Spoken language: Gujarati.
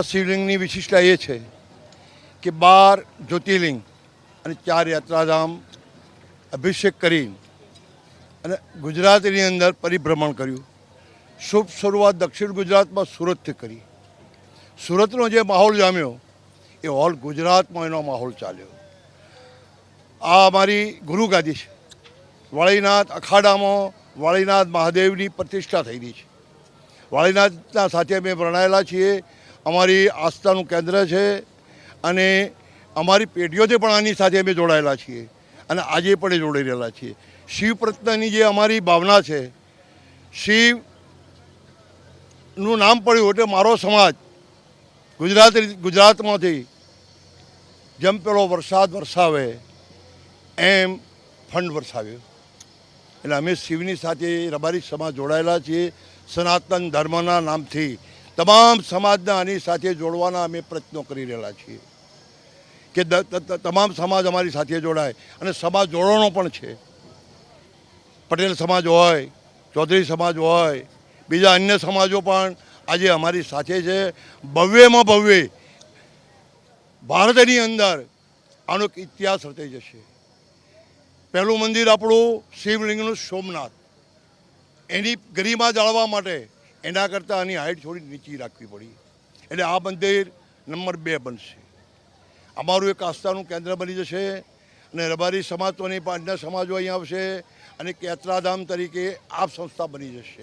શિવલિંગની વિશિષ્ટતા એ છે કે 12 જ્યોતિર્લિંગ અને 4 યાત્રાધામ અભિષેક કરી અને ગુજરાતની અંદર પરિભ્રમણ કર્યું. શુભ શરૂઆત દક્ષિણ ગુજરાતમાં સુરતથી કરી. સુરતનો જે માહોલ જામ્યો એ ઓલ ગુજરાતમાં એનો માહોલ ચાલ્યો. આ અમારી ગુરુગાદી છે. વાળીનાથ અખાડામાં વાળીનાથ મહાદેવની પ્રતિષ્ઠા થયેલી છે. વાળીનાથના સાથે અમે વર્ણાયેલા છીએ. અમારી આસ્થાનું કેન્દ્ર છે અને અમારી પેઢીઓથી પણ આની સાથે અમે જોડાયેલા છીએ અને આજે પણ એ જોડાઈ રહેલા છીએ. શિવ પ્રત્યેની જે અમારી ભાવના છે, શિવનું નામ પડ્યું એટલે મારો સમાજ ગુજરાતમાંથી જેમ પેલો વરસાદ વરસાવે એમ ફંડ વરસાવ્યો. એટલે અમે શિવની સાથે રબારી સમાજ જોડાયેલા છીએ. સનાતન ધર્મના નામથી તમામ સમાજને આની સાથે જોડવાના અમે પ્રયત્નો કરી રહેલા છીએ કે તમામ સમાજ અમારી સાથે જોડાય અને સમાજ જોડવાનો પણ છે. પટેલ સમાજ હોય, ચૌધરી સમાજ હોય, બીજા અન્ય સમાજો પણ આજે અમારી સાથે છે. ભવ્યમાં ભવ્ય ભારતની અંદર આનો એક ઇતિહાસ રચાઈ જશે. પહેલું મંદિર આપણું શિવલિંગનું સોમનાથ, એની ગરિમા જાળવવા માટે એના કરતાં આની હાઇટ થોડી નીચી રાખવી પડી. એટલે આ મંદિર નંબર 2 બનશે. અમારું એક આસ્થાનું કેન્દ્ર બની જશે અને રબારી સમાજ તો નહીં પણ અન્ય સમાજો અહીં આવશે અને એક યાત્રાધામ તરીકે આ સંસ્થા બની જશે.